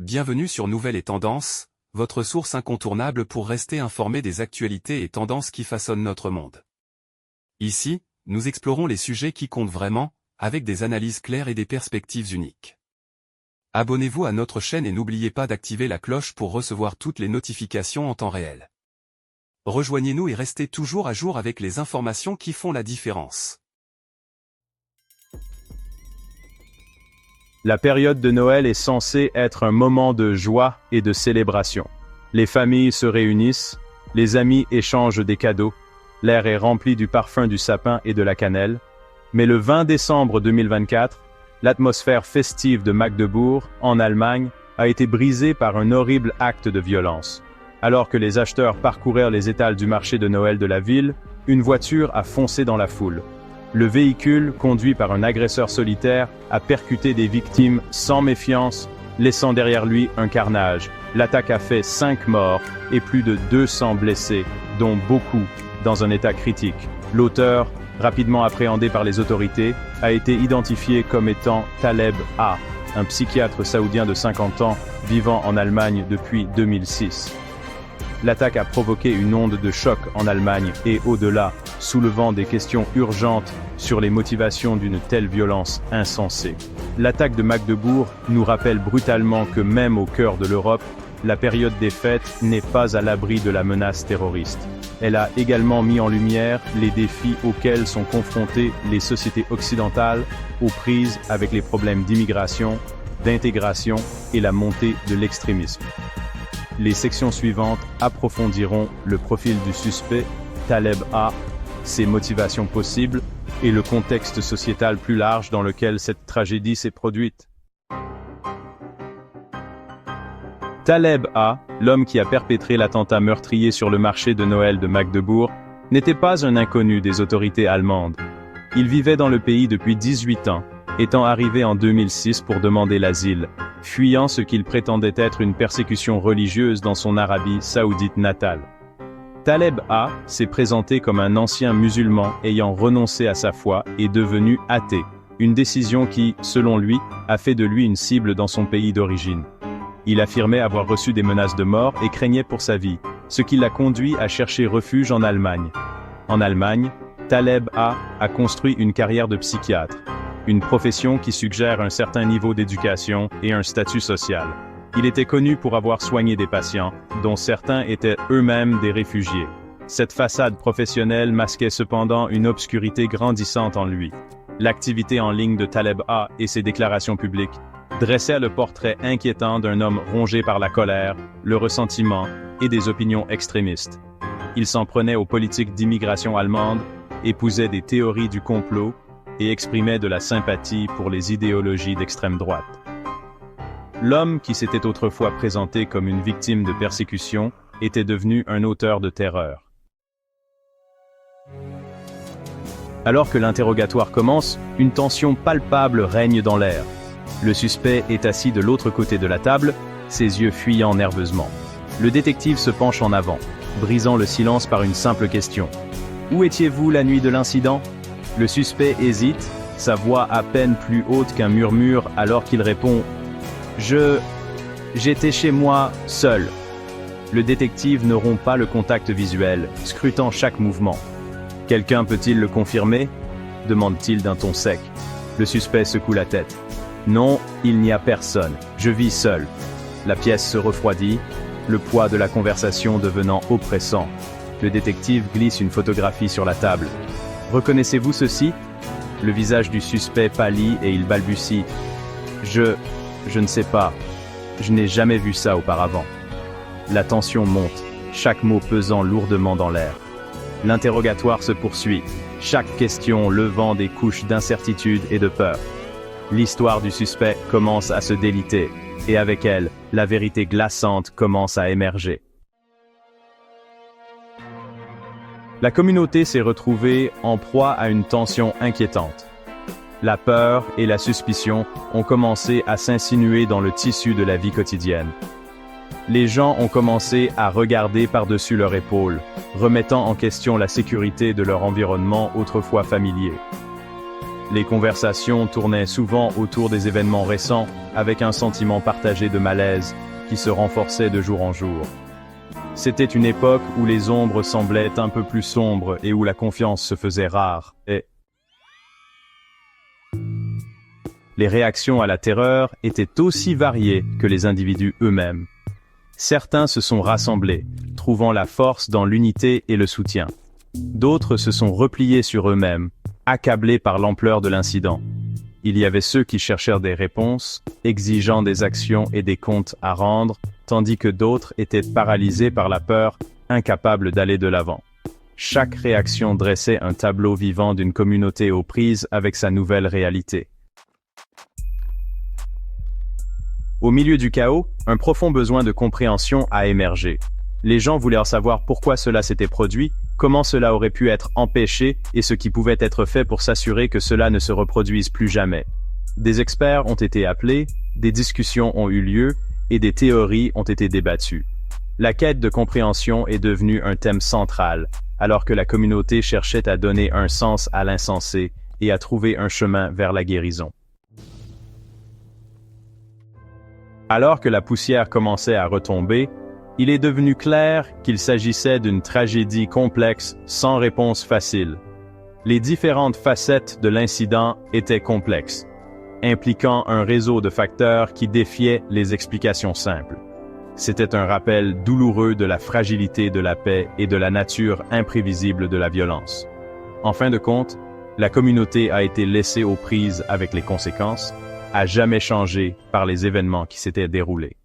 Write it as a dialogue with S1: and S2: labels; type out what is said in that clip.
S1: Bienvenue sur Nouvelles et Tendances, votre source incontournable pour rester informé des actualités et tendances qui façonnent notre monde. Ici, nous explorons les sujets qui comptent vraiment, avec des analyses claires et des perspectives uniques. Abonnez-vous à notre chaîne et n'oubliez pas d'activer la cloche pour recevoir toutes les notifications en temps réel. Rejoignez-nous et restez toujours à jour avec les informations qui font la différence.
S2: La période de Noël est censée être un moment de joie et de célébration. Les familles se réunissent, les amis échangent des cadeaux, l'air est rempli du parfum du sapin et de la cannelle. Mais le 20 décembre 2024, l'atmosphère festive de Magdebourg, en Allemagne, a été brisée par un horrible acte de violence. Alors que les acheteurs parcoururent les étals du marché de Noël de la ville, une voiture a foncé dans la foule. Le véhicule, conduit par un agresseur solitaire, a percuté des victimes sans méfiance, laissant derrière lui un carnage. L'attaque a fait 5 morts et plus de 200 blessés, dont beaucoup dans un état critique. L'auteur, rapidement appréhendé par les autorités, a été identifié comme étant Taleb A, un psychiatre saoudien de 50 ans vivant en Allemagne depuis 2006. L'attaque a provoqué une onde de choc en Allemagne et au-delà, soulevant des questions urgentes sur les motivations d'une telle violence insensée. L'attaque de Magdebourg nous rappelle brutalement que même au cœur de l'Europe, la période des fêtes n'est pas à l'abri de la menace terroriste. Elle a également mis en lumière les défis auxquels sont confrontées les sociétés occidentales aux prises avec les problèmes d'immigration, d'intégration et la montée de l'extrémisme. Les sections suivantes approfondiront le profil du suspect, Taleb A, ses motivations possibles et le contexte sociétal plus large dans lequel cette tragédie s'est produite. Taleb A, l'homme qui a perpétré l'attentat meurtrier sur le marché de Noël de Magdebourg, n'était pas un inconnu des autorités allemandes. Il vivait dans le pays depuis 18 ans, étant arrivé en 2006 pour demander l'asile, fuyant ce qu'il prétendait être une persécution religieuse dans son Arabie saoudite natale. Taleb A s'est présenté comme un ancien musulman ayant renoncé à sa foi et devenu athée, une décision qui, selon lui, a fait de lui une cible dans son pays d'origine. Il affirmait avoir reçu des menaces de mort et craignait pour sa vie, ce qui l'a conduit à chercher refuge en Allemagne. En Allemagne, Taleb A construit une carrière de psychiatre, une profession qui suggère un certain niveau d'éducation et un statut social. Il était connu pour avoir soigné des patients, dont certains étaient eux-mêmes des réfugiés. Cette façade professionnelle masquait cependant une obscurité grandissante en lui. L'activité en ligne de Taleb A et ses déclarations publiques dressaient le portrait inquiétant d'un homme rongé par la colère, le ressentiment et des opinions extrémistes. Il s'en prenait aux politiques d'immigration allemandes, épousait des théories du complot et exprimait de la sympathie pour les idéologies d'extrême droite. L'homme qui s'était autrefois présenté comme une victime de persécution était devenu un auteur de terreur. Alors que l'interrogatoire commence, une tension palpable règne dans l'air. Le suspect est assis de l'autre côté de la table, ses yeux fuyant nerveusement. Le détective se penche en avant, brisant le silence par une simple question. « Où étiez-vous la nuit de l'incident ?» Le suspect hésite, sa voix à peine plus haute qu'un murmure alors qu'il répond « J'étais chez moi, seul. » Le détective ne rompt pas le contact visuel, scrutant chaque mouvement. « Quelqu'un peut-il le confirmer ?» demande-t-il d'un ton sec. Le suspect secoue la tête. « Non, il n'y a personne. Je vis seul. » La pièce se refroidit, le poids de la conversation devenant oppressant. Le détective glisse une photographie sur la table. « Reconnaissez-vous ceci ?» Le visage du suspect pâlit et il balbutie. « Je ne sais pas. Je n'ai jamais vu ça auparavant. » La tension monte, chaque mot pesant lourdement dans l'air. L'interrogatoire se poursuit, chaque question levant des couches d'incertitude et de peur. L'histoire du suspect commence à se déliter, et avec elle, la vérité glaçante commence à émerger. La communauté s'est retrouvée en proie à une tension inquiétante. La peur et la suspicion ont commencé à s'insinuer dans le tissu de la vie quotidienne. Les gens ont commencé à regarder par-dessus leur épaule, remettant en question la sécurité de leur environnement autrefois familier. Les conversations tournaient souvent autour des événements récents, avec un sentiment partagé de malaise qui se renforçait de jour en jour. C'était une époque où les ombres semblaient un peu plus sombres et où la confiance se faisait rare. Et les réactions à la terreur étaient aussi variées que les individus eux-mêmes. Certains se sont rassemblés, trouvant la force dans l'unité et le soutien. D'autres se sont repliés sur eux-mêmes, accablés par l'ampleur de l'incident. Il y avait ceux qui cherchèrent des réponses, exigeant des actions et des comptes à rendre, tandis que d'autres étaient paralysés par la peur, incapables d'aller de l'avant. Chaque réaction dressait un tableau vivant d'une communauté aux prises avec sa nouvelle réalité. Au milieu du chaos, un profond besoin de compréhension a émergé. Les gens voulaient en savoir pourquoi cela s'était produit, comment cela aurait pu être empêché et ce qui pouvait être fait pour s'assurer que cela ne se reproduise plus jamais. Des experts ont été appelés, des discussions ont eu lieu et des théories ont été débattues. La quête de compréhension est devenue un thème central, alors que la communauté cherchait à donner un sens à l'insensé et à trouver un chemin vers la guérison. Alors que la poussière commençait à retomber, il est devenu clair qu'il s'agissait d'une tragédie complexe sans réponse facile. Les différentes facettes de l'incident étaient complexes, impliquant un réseau de facteurs qui défiaient les explications simples. C'était un rappel douloureux de la fragilité de la paix et de la nature imprévisible de la violence. En fin de compte, la communauté a été laissée aux prises avec les conséquences, à jamais changées par les événements qui s'étaient déroulés.